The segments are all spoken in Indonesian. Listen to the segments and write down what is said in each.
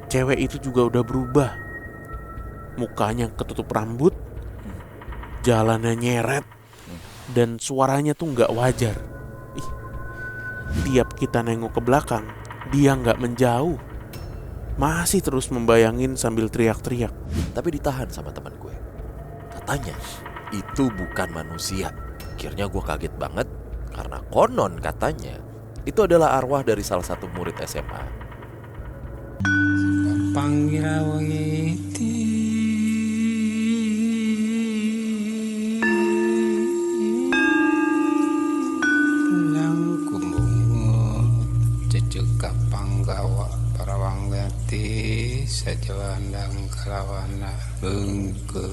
cewek itu juga udah berubah. Mukanya ketutup rambut, jalannya nyeret, dan suaranya tuh gak wajar. Tiap kita nengok ke belakang, dia gak menjauh, masih terus membayangin sambil teriak-teriak. Tapi ditahan sama teman gue. Katanya itu bukan manusia. Akhirnya gue kaget banget karena konon katanya itu adalah arwah dari salah satu murid SMA. Sajawandang kalawana bengke.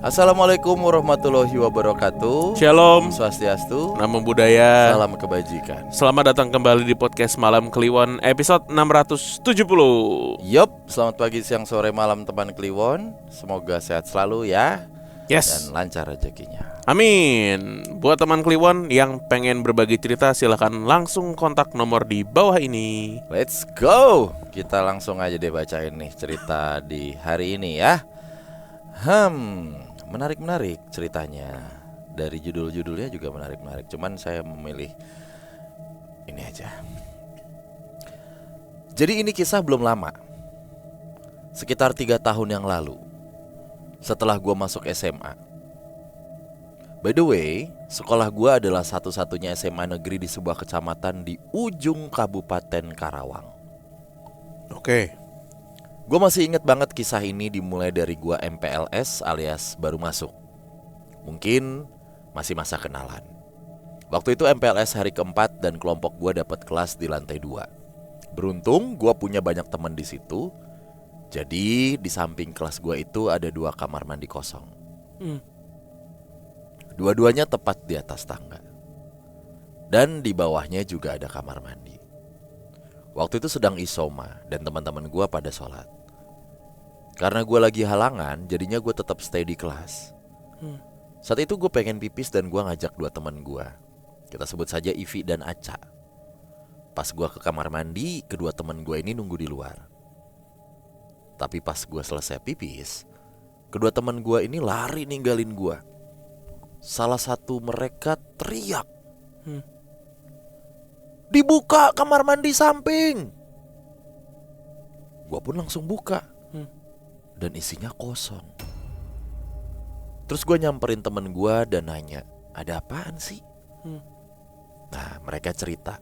Assalamualaikum warahmatullahi wabarakatuh. Shalom, Swastiastu, namo buddhaya. salam kebajikan. Selamat datang kembali di podcast Malam Kliwon episode 670. Yup, selamat pagi, siang, sore, malam teman Kliwon. Semoga sehat selalu ya. Yes. Dan lancar rezekinya. Amin. Buat teman Kliwon yang pengen berbagi cerita, silakan langsung kontak nomor di bawah ini. Let's go. Kita langsung aja deh bacain nih cerita di hari ini ya. Menarik-menarik ceritanya. Dari judul-judulnya juga menarik-menarik. Cuman saya memilih ini aja. Jadi ini kisah belum lama. Sekitar 3 tahun yang lalu, setelah gue masuk SMA. By the way, sekolah gue adalah satu-satunya SMA negeri di sebuah kecamatan di ujung Kabupaten Karawang. Oke. Gue masih inget banget kisah ini dimulai dari gue MPLS alias baru masuk. Mungkin masih masa kenalan. Waktu itu MPLS hari keempat dan kelompok gue dapat kelas di lantai 2. Beruntung gue punya banyak teman di situ. Jadi di samping kelas gue itu ada 2 kamar mandi kosong. Dua-duanya tepat di atas tangga. Dan di bawahnya juga ada kamar mandi. Waktu itu sedang isoma dan teman-teman gue pada sholat. Karena gue lagi halangan, jadinya gue tetap stay di kelas. Saat itu gue pengen pipis dan gue ngajak 2 teman gue. Kita sebut saja Ivi dan Aca. Pas gue ke kamar mandi, kedua teman gue ini nunggu di luar. Tapi pas gue selesai pipis, kedua teman gue ini lari ninggalin gue. Salah satu mereka teriak, "Dibuka kamar mandi samping!" Gue pun langsung buka. Dan isinya kosong. Terus gue nyamperin temen gue dan nanya, "Ada apaan sih?" Nah, mereka cerita,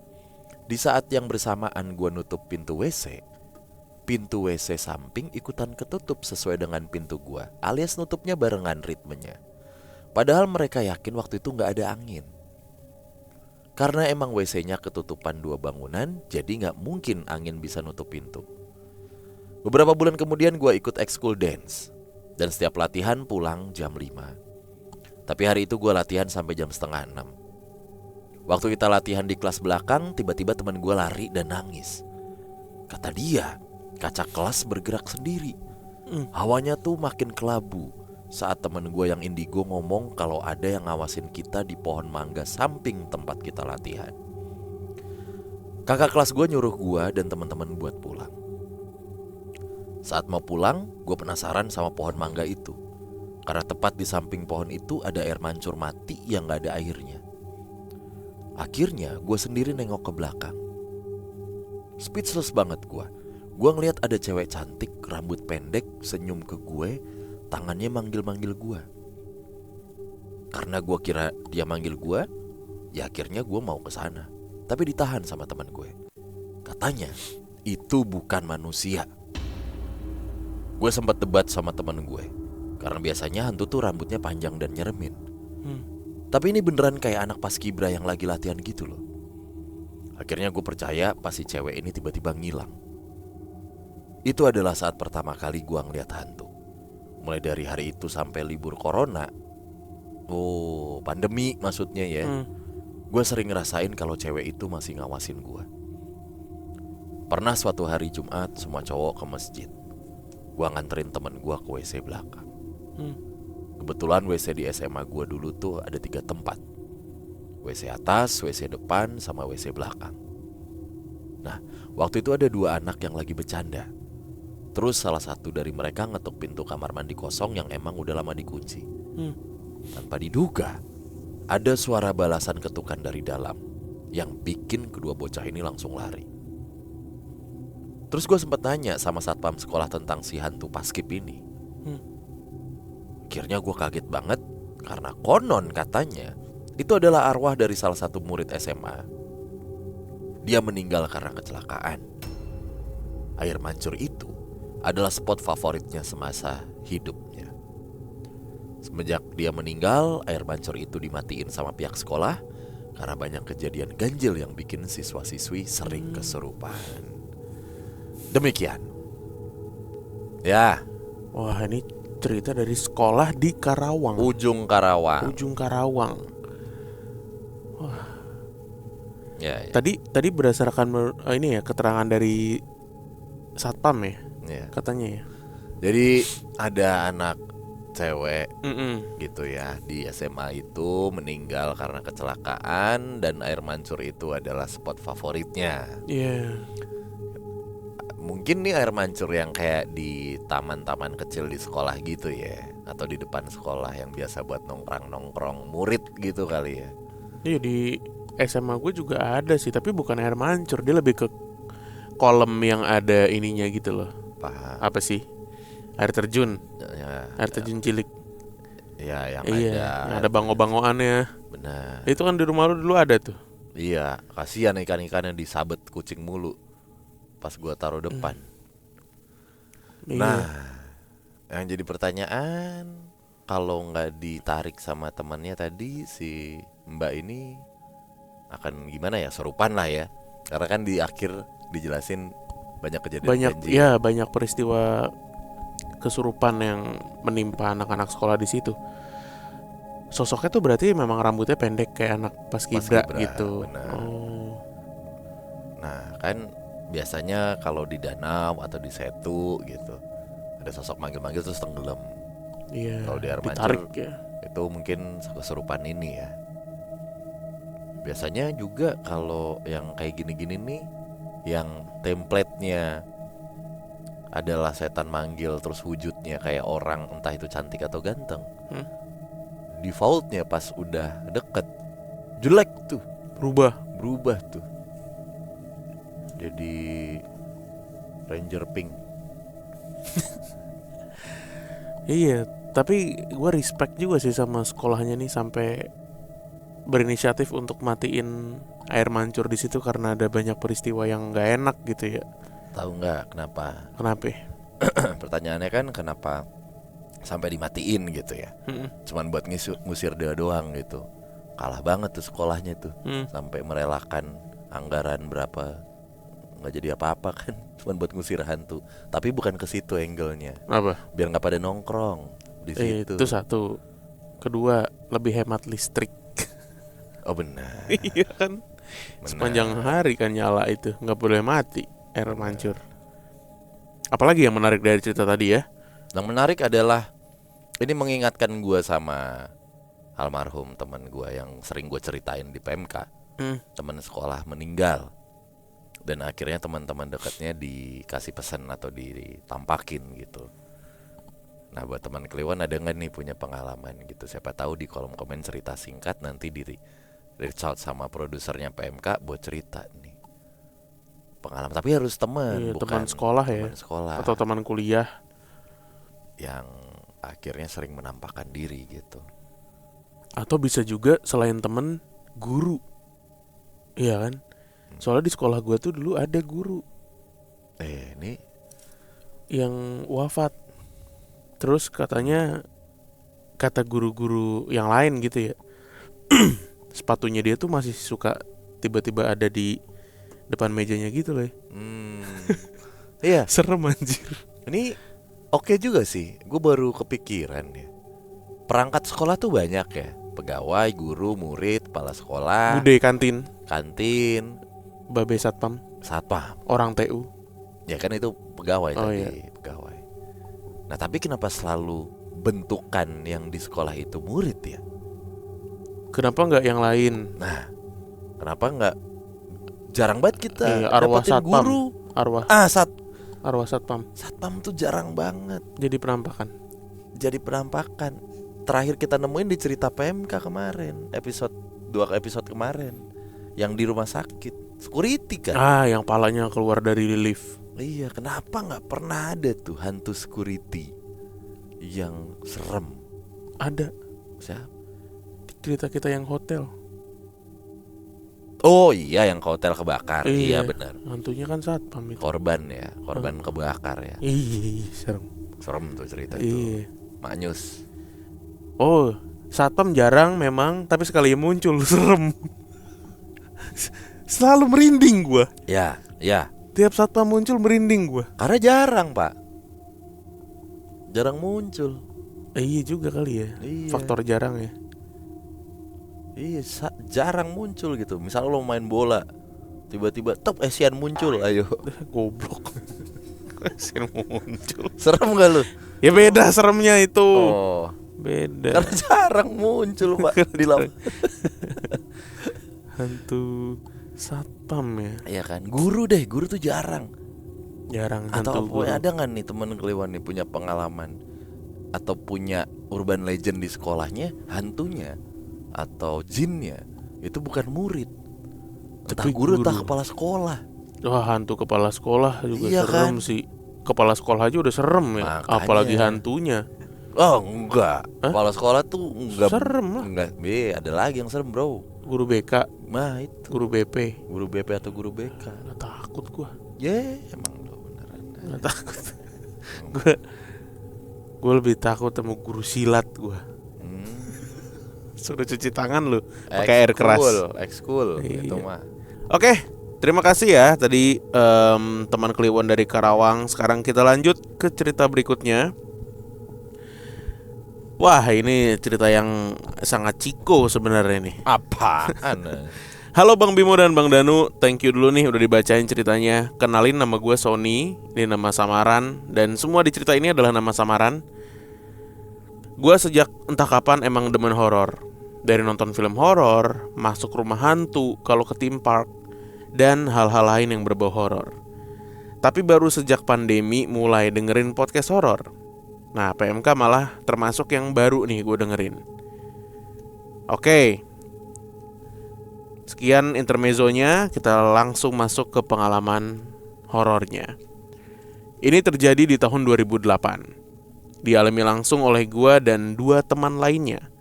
di saat yang bersamaan gue nutup pintu WC samping ikutan ketutup sesuai dengan pintu gue, alias nutupnya barengan ritmenya. Padahal mereka yakin waktu itu gak ada angin. Karena emang WC-nya ketutupan 2 bangunan, jadi gak mungkin angin bisa nutup pintu. Beberapa bulan kemudian gue ikut ekskul dance. Dan setiap latihan pulang jam 5. Tapi hari itu gue latihan sampai jam 5:30. Waktu kita latihan di kelas belakang, tiba-tiba teman gue lari dan nangis. Kata dia, kaca kelas bergerak sendiri. Hawanya tuh makin kelabu saat temen gue yang indigo ngomong kalau ada yang ngawasin kita di pohon mangga samping tempat kita latihan. Kakak kelas gue nyuruh gue dan teman-teman buat pulang. Saat mau pulang, gue penasaran sama pohon mangga itu. Karena tepat di samping pohon itu ada air mancur mati yang gak ada airnya. Akhirnya gue sendiri nengok ke belakang. Speechless banget gue. Gue ngeliat ada cewek cantik, rambut pendek, senyum ke gue, tangannya manggil-manggil gue. Karena gue kira dia manggil gue, ya akhirnya gue mau ke sana. Tapi ditahan sama teman gue. Katanya itu bukan manusia. Gue sempat debat sama teman gue. Karena biasanya hantu tuh rambutnya panjang dan nyeremin. Tapi ini beneran kayak anak paskibra yang lagi latihan gitu loh. Akhirnya gue percaya pas si cewek ini tiba-tiba ngilang. Itu adalah saat pertama kali gue ngeliat hantu. Mulai dari hari itu sampai libur corona, pandemi maksudnya ya, gue sering ngerasain kalau cewek itu masih ngawasin gue. Pernah suatu hari Jumat semua cowok ke masjid. Gue nganterin temen gue ke WC belakang. Kebetulan WC di SMA gue dulu tuh ada 3 tempat. WC atas, WC depan, sama WC belakang. Nah, Waktu itu ada 2 anak yang lagi bercanda. Terus salah satu dari mereka ngetuk pintu kamar mandi kosong yang emang udah lama dikunci. Tanpa diduga, ada suara balasan ketukan dari dalam yang bikin kedua bocah ini langsung lari. Terus gue sempet nanya sama satpam sekolah tentang si hantu paskib ini. Akhirnya gue kaget banget karena konon katanya itu adalah arwah dari salah satu murid SMA. Dia meninggal karena kecelakaan. Air mancur itu adalah spot favoritnya semasa hidupnya. Semenjak dia meninggal, air mancur itu dimatiin sama pihak sekolah karena banyak kejadian ganjil yang bikin siswa-siswi sering kesurupan. Demikian. Ya, Wah, ini cerita dari sekolah di Karawang. ujung Karawang. Ujung Karawang. Ya, ya, Tadi berdasarkan ini ya keterangan dari satpam ya ya. katanya ya. Jadi ada anak cewek Mm-mm. gitu ya di SMA itu meninggal karena kecelakaan dan air mancur itu adalah spot favoritnya. Iya. Mungkin nih air mancur yang kayak di taman-taman kecil di sekolah gitu ya, atau di depan sekolah yang biasa buat nongkrong-nongkrong murid gitu kali ya. Iya, di SMA gue juga ada sih, tapi bukan air mancur, dia lebih ke kolam yang ada ininya gitu loh. Paham. Apa sih? Air terjun. Ya, Air terjun cilik. ya yang Iya, ada. yang ada bango-bangoannya. Benar. Itu kan di rumah lu dulu ada tuh. Iya, kasihan ikan-ikan yang disabet kucing mulu pas gua taruh depan. Nah, Iya. yang jadi pertanyaan, kalau nggak ditarik sama temannya tadi si Mbak ini akan gimana ya? Serupan lah ya. Karena kan di akhir dijelasin banyak kejadian Banyak ganjil. ya, banyak peristiwa kesurupan yang menimpa anak-anak sekolah di situ. Sosoknya tuh berarti memang rambutnya pendek kayak anak paskibra Paskibra, gitu. benar. Oh. Nah, kan biasanya kalau di danau atau di setu gitu ada sosok manggil-manggil terus tenggelam. Iya. Kalau di air mancur, ditarik ya. itu mungkin kesurupan ini ya. Biasanya juga kalau yang kayak gini-gini nih, yang template-nya adalah setan manggil terus wujudnya kayak orang, entah itu cantik atau ganteng. Defaultnya pas udah deket jelek tuh, berubah tuh. Jadi Ranger Pink. Iya, tapi gue respect juga sih sama sekolahnya nih sampai berinisiatif untuk matiin air mancur di situ karena ada banyak peristiwa yang nggak enak gitu ya. Tahu nggak kenapa? Kenapa? Pertanyaannya kan kenapa sampai dimatiin gitu ya? Cuman buat ngusir dia doang gitu. Kalah banget tuh sekolahnya tuh. Sampai merelakan anggaran berapa, nggak jadi apa-apa kan? Cuman buat ngusir hantu. Tapi bukan ke situ angle-nya. Apa? Biar nggak pada nongkrong di situ. Itu satu. Kedua, lebih hemat listrik. Oh benar. Iya kan? Sepanjang hari kan nyala itu, nggak boleh mati air mancur. Apalagi yang menarik dari cerita tadi ya? Yang menarik adalah ini mengingatkan gue sama almarhum teman gue yang sering gue ceritain di PMK. Teman sekolah meninggal dan akhirnya teman-teman dekatnya dikasih pesan atau ditampakin gitu. Nah buat teman Kliwon ada nggak nih punya pengalaman gitu? Siapa tahu di kolom komen cerita singkat nanti reach out sama produsernya PMK buat cerita nih pengalaman. Tapi harus teman, bukan teman sekolah ya, teman sekolah atau teman kuliah yang akhirnya sering menampakkan diri gitu. atau bisa juga selain temen guru. Iya kan? Soalnya di sekolah gue tuh dulu ada guru Ini yang wafat. Terus katanya kata guru-guru yang lain gitu ya, sepatunya dia tuh masih suka tiba-tiba ada di depan mejanya gitu loh. iya, Serem anjir. ini oke juga sih. Gue baru kepikiran ya. Perangkat sekolah tuh banyak ya. Pegawai, guru, murid, kepala sekolah, Bude kantin, kantin, babe satpam, satpam. orang TU. Ya kan itu pegawai Oh, tadi, iya. pegawai. Nah tapi kenapa selalu bentukan yang di sekolah itu murid ya? Kenapa nggak yang lain? Nah, kenapa nggak jarang banget kita Iya, arwah dapetin satpam. guru. Arwah arwah satpam Satpam tuh jarang banget jadi penampakan. jadi penampakan. Terakhir kita nemuin di cerita PMK kemarin, episode 2 episode kemarin, yang di rumah sakit security kan. Yang palanya keluar dari lift. Iya, kenapa nggak pernah ada tuh hantu security yang serem? Ada Siapa? cerita kita yang hotel. Oh iya, yang ke hotel kebakar. Iya benar. Hantunya kan satpam itu. Korban kebakar ya. Iya, serem. Serem tuh cerita itu. Iya. Manyus. Oh, satpam jarang memang, tapi sekali muncul serem. Selalu merinding gua. Ya. Tiap satpam muncul merinding gua. Karena jarang, Pak. Jarang muncul. Iya juga kali ya. Iya. Faktor jarang ya. Iya, jarang muncul gitu. Misal lo main bola, tiba-tiba top Asian muncul, ayo. Goblok. Asian muncul. Serem gak lu? Ya beda seremnya itu. Oh, Beda. karena jarang muncul, Pak, di lapangan. Hantu satpam ya. Iya kan, guru tuh jarang. Jarang Atau hantu apa, guru. ada nggak nih temen Kliwon nih punya pengalaman atau punya urban legend di sekolahnya, hantunya atau jinnya itu bukan murid, entah Tapi guru, guru. entah kepala sekolah. Wah, hantu kepala sekolah juga Iya serem kan? sih. Kepala sekolah aja udah serem ya. Makanya. Apalagi hantunya. Oh enggak, Hah? kepala sekolah tuh enggak Serem lah. Enggak, ada lagi yang serem bro. Guru BK, Nah itu guru BP. guru BP atau guru BK. Nggak takut gua. Emang lo beneran. Nggak takut. Gua lebih takut sama guru silat gua. Suruh cuci tangan lu pakai air keras. Ekskul Iya. itu mah. Oke, terima kasih ya tadi teman Kliwon dari Karawang. Sekarang kita lanjut ke cerita berikutnya. Wah, ini cerita yang sangat ciko sebenarnya nih. Apaan? Halo Bang Bimo dan Bang Danu, thank you dulu nih udah dibacain ceritanya. Kenalin, nama gue Sony, ini nama samaran, dan semua di cerita ini adalah nama samaran. Gue sejak entah kapan emang demen horor. Dari nonton film horor, masuk rumah hantu kalau ke theme park, dan hal-hal lain yang berbau horor. Tapi baru sejak pandemi mulai dengerin podcast horor. Nah, PMK malah termasuk yang baru nih gue dengerin. Oke, sekian intermezzonya, kita langsung masuk ke pengalaman horornya. Ini terjadi di tahun 2008. Dialami langsung oleh gue dan 2 teman lainnya,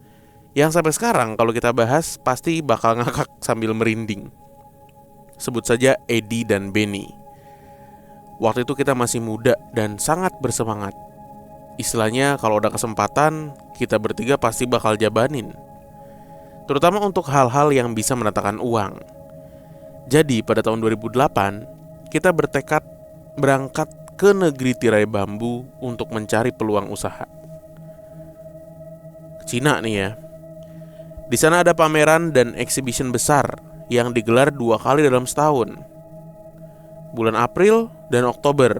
yang sampai sekarang kalau kita bahas pasti bakal ngakak sambil merinding. Sebut saja Edi dan Benny. Waktu itu kita masih muda dan sangat bersemangat. Istilahnya kalau udah kesempatan, kita bertiga pasti bakal jabanin. Terutama untuk hal-hal yang bisa mendatangkan uang. Jadi pada tahun 2008, kita bertekad berangkat ke negeri tirai bambu untuk mencari peluang usaha. Cina nih ya. Di sana ada pameran dan exhibition besar yang digelar 2 kali dalam setahun. Bulan April dan Oktober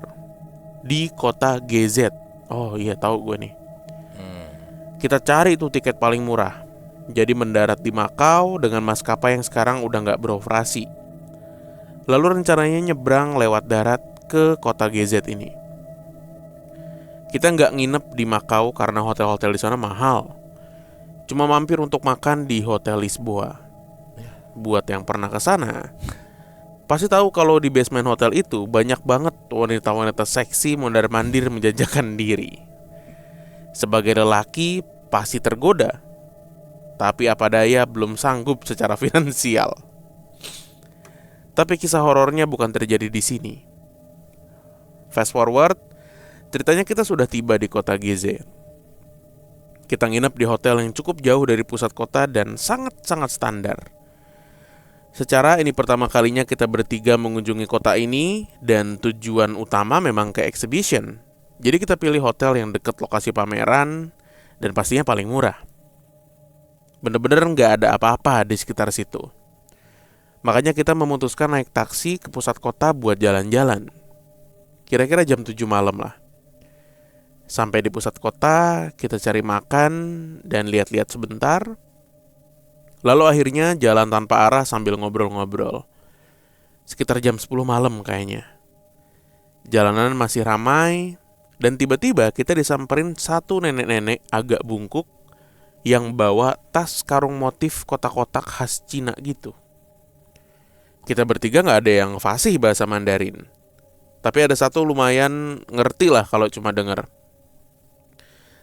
di kota GZ. Oh iya, tahu gue nih. Kita cari tuh tiket paling murah. Jadi mendarat di Makau dengan maskapai yang sekarang udah nggak beroperasi. Lalu rencananya nyebrang lewat darat ke kota GZ ini. Kita nggak nginep di Makau karena hotel-hotel di sana mahal. Cuma mampir untuk makan di Hotel Lisboa. Buat yang pernah ke sana, pasti tahu kalau di basement hotel itu banyak banget wanita-wanita seksi mondar-mandir menjajakan diri. Sebagai lelaki pasti tergoda, tapi apa daya belum sanggup secara finansial. Tapi kisah horornya bukan terjadi di sini. Fast forward, ceritanya kita sudah tiba di kota GZ. Kita nginep di hotel yang cukup jauh dari pusat kota dan sangat-sangat standar. Secara ini pertama kalinya kita bertiga mengunjungi kota ini, dan tujuan utama memang ke exhibition. Jadi kita pilih hotel yang dekat lokasi pameran dan pastinya paling murah. Bener-bener gak ada apa-apa di sekitar situ. Makanya kita memutuskan naik taksi ke pusat kota buat jalan-jalan. Kira-kira jam 7 malam lah. Sampai di pusat kota, kita cari makan dan lihat-lihat sebentar. Lalu akhirnya jalan tanpa arah sambil ngobrol-ngobrol. Sekitar jam 10 malam kayaknya. Jalanan masih ramai, dan tiba-tiba kita disamperin satu nenek-nenek agak bungkuk yang bawa tas karung motif kotak-kotak khas Cina gitu. Kita bertiga gak ada yang fasih bahasa Mandarin, tapi ada satu lumayan ngerti lah kalau cuma denger.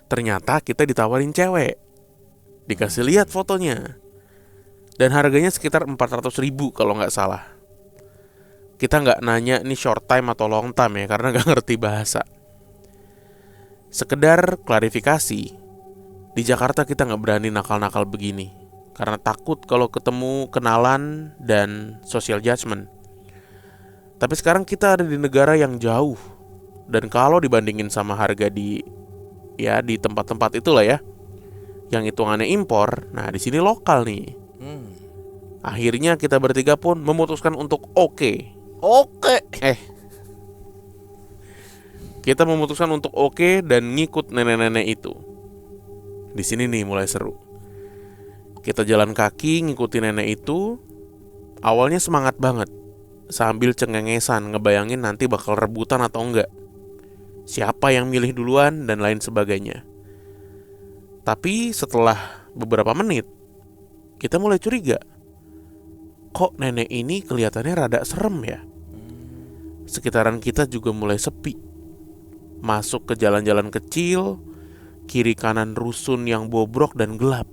Ternyata kita ditawarin cewek, dikasih lihat fotonya, dan harganya sekitar 400.000 kalau gak salah. Kita gak nanya ini short time atau long time ya, karena gak ngerti bahasa. Sekedar klarifikasi, di Jakarta kita gak berani nakal-nakal begini, karena takut kalau ketemu kenalan dan social judgment. Tapi sekarang kita ada di negara yang jauh, dan kalau dibandingin sama harga di tempat-tempat itulah ya, yang hitungannya impor, nah di sini lokal nih. Akhirnya kita bertiga pun memutuskan untuk oke. Kita memutuskan untuk oke dan ngikut nenek-nenek itu. Di sini nih mulai seru. Kita jalan kaki ngikutin nenek itu. Awalnya semangat banget, sambil cengengesan ngebayangin nanti bakal rebutan atau enggak, siapa yang milih duluan dan lain sebagainya. Tapi setelah beberapa menit, kita mulai curiga. Kok nenek ini kelihatannya rada serem ya? Sekitaran kita juga mulai sepi. Masuk ke jalan-jalan kecil, kiri kanan rusun yang bobrok dan gelap.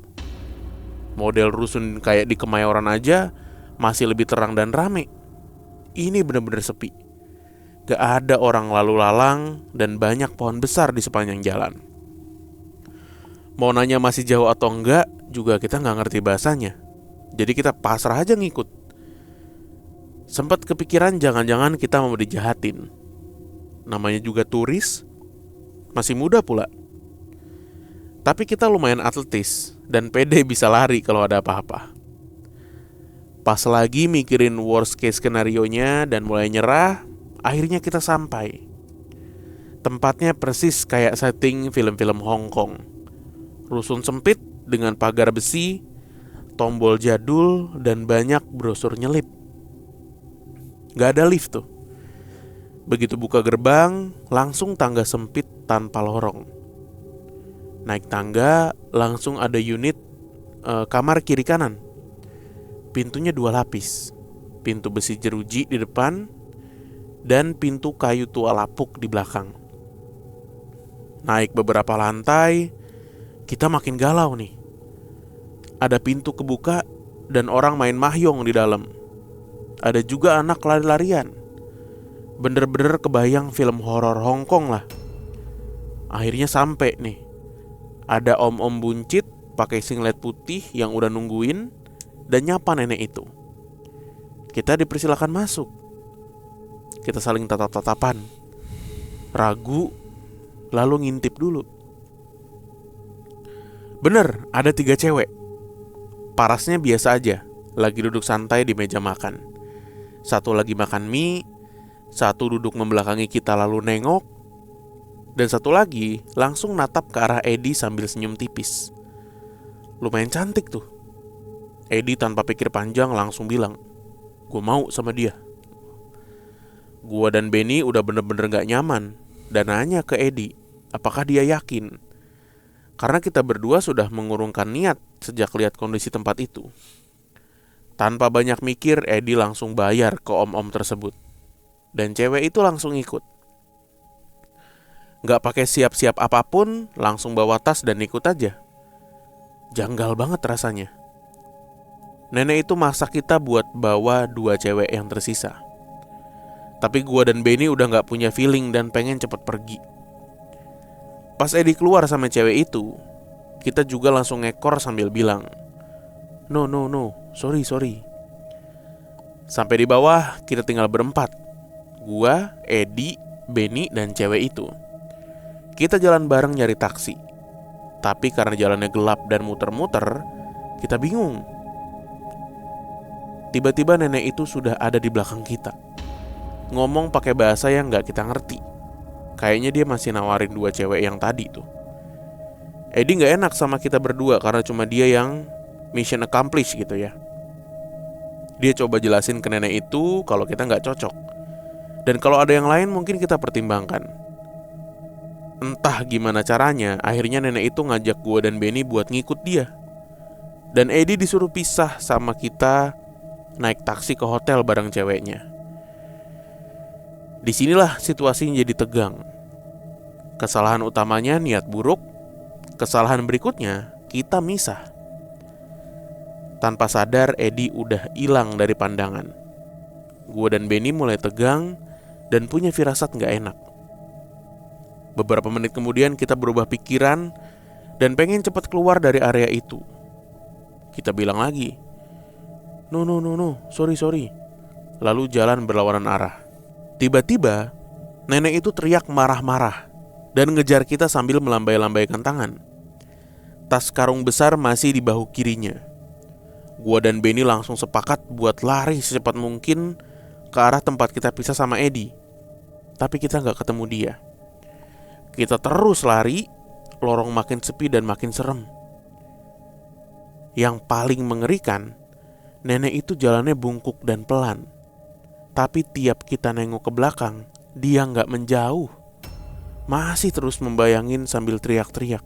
Model rusun kayak di Kemayoran aja masih lebih terang dan rame. Ini benar-benar sepi. Gak ada orang lalu lalang dan banyak pohon besar di sepanjang jalan. Mau nanya masih jauh atau enggak juga kita gak ngerti bahasanya. Jadi kita pasrah aja ngikut. Sempat kepikiran jangan-jangan kita mau dijahatin. Namanya juga turis, masih muda pula. Tapi kita lumayan atletis dan pede bisa lari kalau ada apa-apa. Pas lagi mikirin worst case skenario-nya dan mulai nyerah, akhirnya kita sampai. Tempatnya persis kayak setting film-film Hong Kong. Rusun sempit dengan pagar besi, tombol jadul, dan banyak brosur nyelip. Gak ada lift tuh. Begitu buka gerbang, langsung tangga sempit tanpa lorong. Naik tangga, langsung ada unit kamar kiri kanan. Pintunya 2 lapis. Pintu besi jeruji di depan, dan pintu kayu tua lapuk di belakang. Naik beberapa lantai, kita makin galau nih. Ada pintu kebuka dan orang main mahjong di dalam. Ada juga anak lari-larian. Bener-bener kebayang film horor Hong Kong lah. Akhirnya sampai nih. Ada om-om buncit pakai singlet putih yang udah nungguin dan nyapa nenek itu. Kita dipersilakan masuk. Kita saling tatap-tatapan, ragu, lalu ngintip dulu. Bener, ada 3 cewek. Parasnya biasa aja, lagi duduk santai di meja makan. Satu lagi makan mie, satu duduk membelakangi kita lalu nengok, dan satu lagi langsung natap ke arah Edi sambil senyum tipis. Lumayan cantik tuh. Edi tanpa pikir panjang langsung bilang, "Gue mau sama dia." Gua dan Benny udah bener-bener gak nyaman dan nanya ke Edi, apakah dia yakin? Karena kita berdua sudah mengurungkan niat sejak lihat kondisi tempat itu. Tanpa banyak mikir, Edi langsung bayar ke om-om tersebut. Dan cewek itu langsung ikut. Gak pakai siap-siap apapun, langsung bawa tas dan ikut aja. Janggal banget rasanya. Nenek itu masak kita buat bawa 2 cewek yang tersisa. Tapi gua dan Benny udah gak punya feeling dan pengen cepet pergi. Pas Edi keluar sama cewek itu, kita juga langsung ngekor sambil bilang, No, sorry. Sampai di bawah kita tinggal berempat. Gua, Edi, Benny, dan cewek itu. Kita jalan bareng nyari taksi. Tapi karena jalannya gelap dan muter-muter, kita bingung. Tiba-tiba nenek itu sudah ada di belakang kita. Ngomong pakai bahasa yang gak kita ngerti. Kayaknya dia masih nawarin 2 cewek yang tadi tuh. Edi gak enak sama kita berdua karena cuma dia yang mission accomplished gitu ya. Dia coba jelasin ke nenek itu kalau kita nggak cocok. Dan kalau ada yang lain mungkin kita pertimbangkan. Entah gimana caranya, akhirnya nenek itu ngajak gue dan Benny buat ngikut dia. Dan Edi disuruh pisah sama kita naik taksi ke hotel bareng ceweknya. Disinilah situasinya jadi tegang. Kesalahan utamanya niat buruk. Kesalahan berikutnya kita misah. Tanpa sadar Edi udah hilang dari pandangan. Gue dan Benny mulai tegang dan punya firasat gak enak. Beberapa menit kemudian kita berubah pikiran dan pengen cepat keluar dari area itu. Kita bilang lagi, No, sorry. Lalu jalan berlawanan arah. Tiba-tiba nenek itu teriak marah-marah dan ngejar kita sambil melambai-lambaikan tangan. Tas karung besar masih di bahu kirinya. Gua dan Benny langsung sepakat buat lari secepat mungkin ke arah tempat kita pisah sama Edi. Tapi kita gak ketemu dia. Kita terus lari, lorong makin sepi dan makin serem. Yang paling mengerikan, nenek itu jalannya bungkuk dan pelan. Tapi tiap kita nengok ke belakang, dia gak menjauh. Masih terus membayangin sambil teriak-teriak.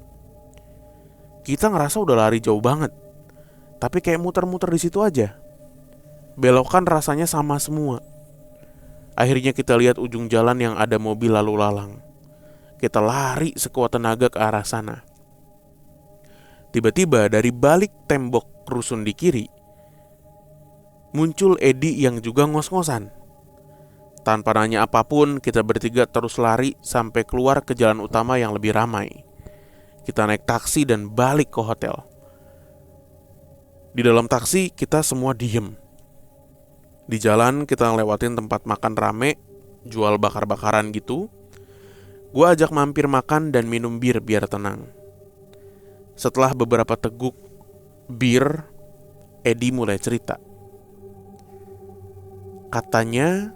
Kita ngerasa udah lari jauh banget, tapi kayak muter-muter di situ aja. Belokan rasanya sama semua. Akhirnya kita lihat ujung jalan yang ada mobil lalu lalang. Kita lari sekuat tenaga ke arah sana. Tiba-tiba dari balik tembok rusun di kiri muncul Edi yang juga ngos-ngosan. Tanpa nanya apapun, kita bertiga terus lari sampai keluar ke jalan utama yang lebih ramai. Kita naik taksi dan balik ke hotel. Di dalam taksi kita semua diem. Di jalan kita ngelewatin tempat makan rame, jual bakar-bakaran gitu. Gua ajak mampir makan dan minum bir biar tenang. Setelah beberapa teguk bir, Edi mulai cerita. Katanya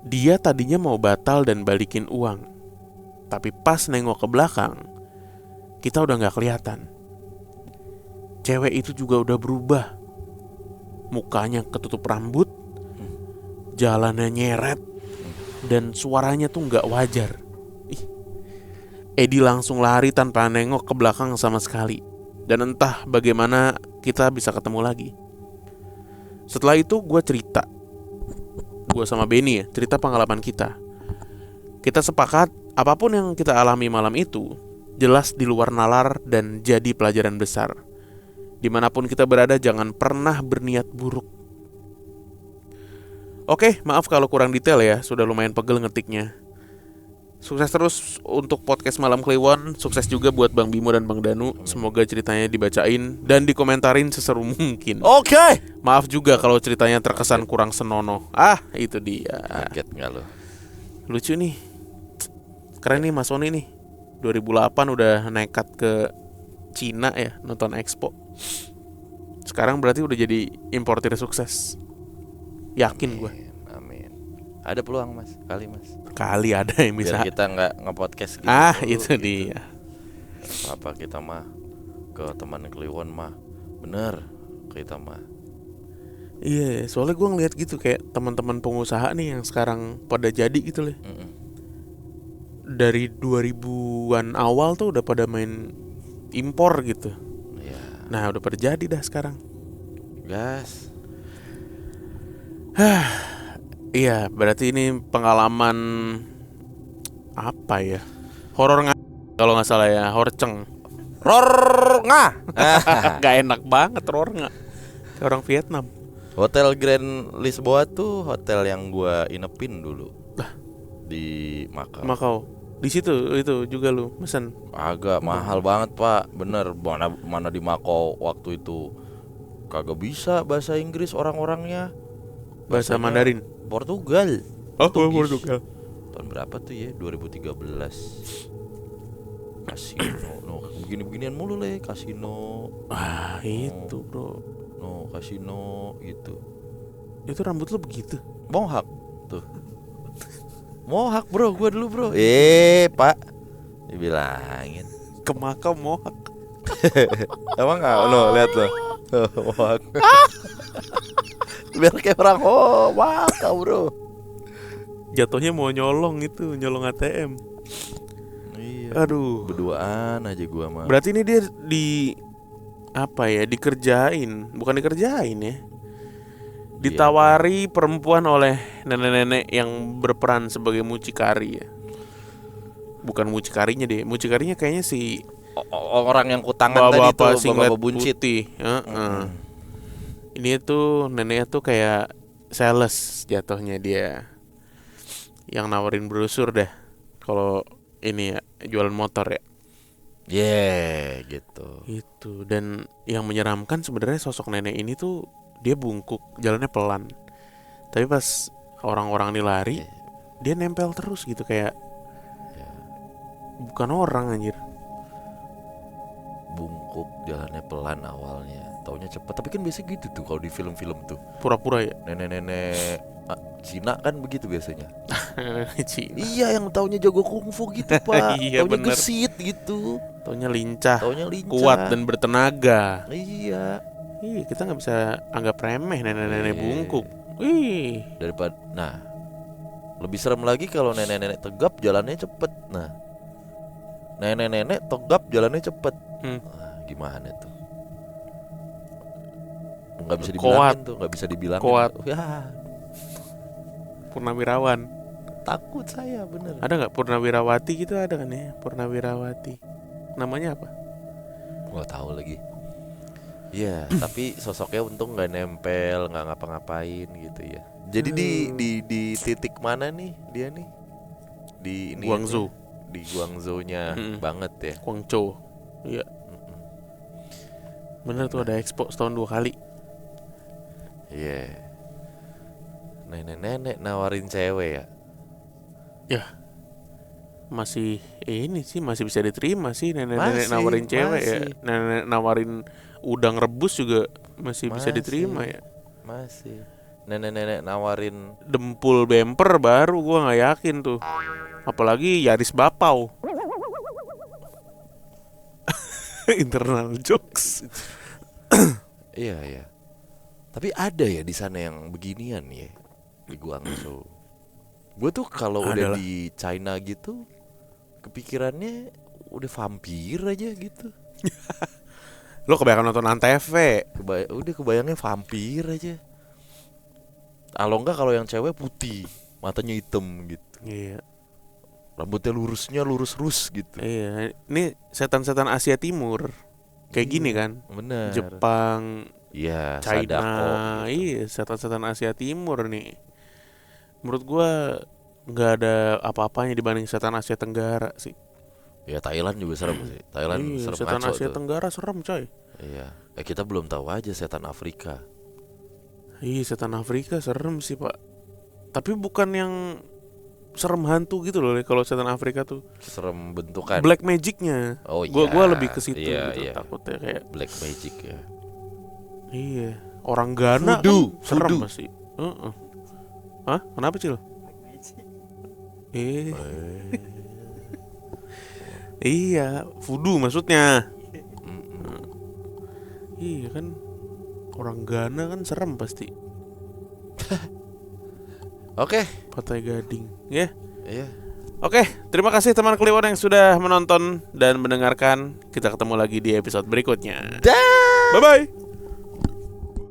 dia tadinya mau batal dan balikin uang. Tapi pas nengok ke belakang, kita udah gak kelihatan. Cewek itu juga udah berubah. Mukanya ketutup rambut, jalannya nyeret, dan suaranya tuh gak wajar. Edi langsung lari tanpa nengok ke belakang sama sekali. Dan entah bagaimana kita bisa ketemu lagi. Setelah itu gue cerita. Gue sama Benny ya, cerita pengalaman kita. Kita sepakat apapun yang kita alami malam itu jelas di luar nalar dan jadi pelajaran besar. Dimanapun kita berada, jangan pernah berniat buruk. Oke, maaf kalau kurang detail ya. Sudah lumayan pegel ngetiknya. Sukses terus untuk podcast Malam Kliwon. Sukses juga buat Bang Bimo dan Bang Danu. Semoga ceritanya dibacain dan dikomentarin seseru mungkin. Oke. Maaf juga kalau ceritanya terkesan kurang senonoh. Itu dia. Kaget gak lo? Lucu nih. Keren nih Mas Oni nih. 2008 udah nekat ke Cina ya, nonton Expo. Sekarang berarti udah jadi importir sukses. Yakin gue. Amin. Ada peluang mas, Kali ada yang bisa. Biar kita gak nge-podcast gitu. Itu gitu. Dia. Apa kita mah ke teman Kliwon mah bener kita mah. Iya, soalnya gue ngeliat gitu kayak teman-teman pengusaha nih yang sekarang pada jadi gitu loh. Dari 2000-an awal tuh udah pada main impor gitu. Iya. Nah, udah pada jadi dah sekarang. Gas. Iya, berarti ini pengalaman apa ya? Horor kalau nggak salah ya, horceng. Rornga. Gak enak banget rornga. Kayak orang Vietnam. Hotel Grand Lisboa tuh hotel yang gua inepin dulu. Di Makau. Di situ itu juga lu mesen. Agak mahal banget pak, bener. Mana di Makau waktu itu kagak bisa bahasa Inggris orang-orangnya. Bahasa Mandarin. Portugal. Portugal. Tahun berapa tuh ya? 2013. Kasino, begini-beginian mulu le, kasino. Itu bro. Kasino gitu. Itu rambut lu begitu. Mohak tuh. Mohak bro, gua dulu bro. Pak, dibilangin ke Makau mohak. Emang nggak? Lihat lo. Mohak. Biar kayak orang wah kau bro. Jatuhnya mau nyolong itu, nyolong ATM. Iya. Aduh. Berduaan aja gua mah. Berarti ini dia dikerjain, bukan dikerjain ya. Ditawari perempuan oleh nenek-nenek yang berperan sebagai mucikari ya. Bukan mucikarinya deh, mucikarinya kayaknya si Orang yang kutangan tadi tuh, bapak singlet bapak buncit. putih. Ini tuh neneknya tuh kayak sales jatuhnya dia, yang nawarin brosur dah. Kalau ini ya jualan motor ya. Gitu. Itu. Dan yang menyeramkan sebenarnya sosok nenek ini tuh dia bungkuk, jalannya pelan. Tapi pas orang-orang ini lari, dia nempel terus gitu kayak bukan orang anjir. Bungkuk, jalannya pelan awalnya, taunya cepet. Tapi kan biasanya gitu tuh kalau di film-film tuh. Pura-pura ya. Nenek-nenek Cina kan begitu biasanya. Cina. Iya, yang taunya jago kungfu gitu pak. Iya, taunya bener. gesit gitu. Taunya lincah, Lincah. kuat dan bertenaga. Iya. Ih, kita nggak bisa anggap remeh nenek-nenek Iya. bungkuk. Wih, Daripada, nah, lebih serem lagi kalau nenek-nenek tegap jalannya cepet. Nah, nenek-nenek tegap jalannya cepet. Nah, gimana tuh? Nggak bisa dibilangin tuh, nggak bisa dibilangin. Kuat. Ya, Purnawirawan. takut saya bener. Ada nggak Purnawirawati gitu, ada kan ya? Purnawirawati. Namanya apa? Gak tahu lagi. Iya, tapi sosoknya untung nggak nempel, nggak ngapa-ngapain gitu ya. Jadi di titik mana nih dia nih? Di ini Guangzhou. Di Guangzhou-nya banget ya. Guangzhou. Iya. Bener tuh ada expo setahun 2 kali. Iya. Nenek-nenek nawarin cewek ya. Ya. Masih ini sih masih bisa diterima sih nenek-nenek Masih, nawarin cewek ya. masih. Nenek nawarin udang rebus juga masih bisa Masih. diterima ya. Masih. Nenek-nenek nawarin Dempul bemper baru gua nggak yakin tuh. Apalagi Yaris Bapau. Internal jokes. iya. Tapi ada ya di sana yang beginian ya di Guangzhou. Gue tuh kalau udah Adalah. di China gitu kepikirannya udah vampir aja gitu. Lo kebanyakan nonton Antv. Udah kebayangnya vampir aja. Kalau enggak kalau yang cewek putih, matanya hitam gitu. Iya. Rambutnya lurus gitu. Iya, ini setan-setan Asia Timur. Kayak gini kan. Bener. Jepang, Iya, China. Sadako gitu. Iya, setan-setan Asia Timur nih. Menurut gua nggak ada apa-apanya dibanding setan Asia Tenggara sih. Ya Thailand juga serem sih. Thailand Iya, serem setan ngaco Asia tuh. Tenggara serem coy. Iya. Kita belum tahu aja setan Afrika. Iya, setan Afrika serem sih pak. Tapi bukan yang serem hantu gitu loh kalau setan Afrika tuh. Serem bentukan. Black magicnya. Oh iya. Gua lebih ke situ Iya, gitu. iya. Takutnya kayak Black magic ya. iya, orang Ghana Voodoo, kan serem voodoo. masih. Hah? Kenapa Cil? Iya, voodoo maksudnya. Iya kan, orang Ghana kan serem pasti. Oke. Pantai Gading, ya. Iya. Oke, terima kasih teman Kliwon yang sudah menonton dan mendengarkan. Kita ketemu lagi di episode berikutnya. Dah. Bye bye.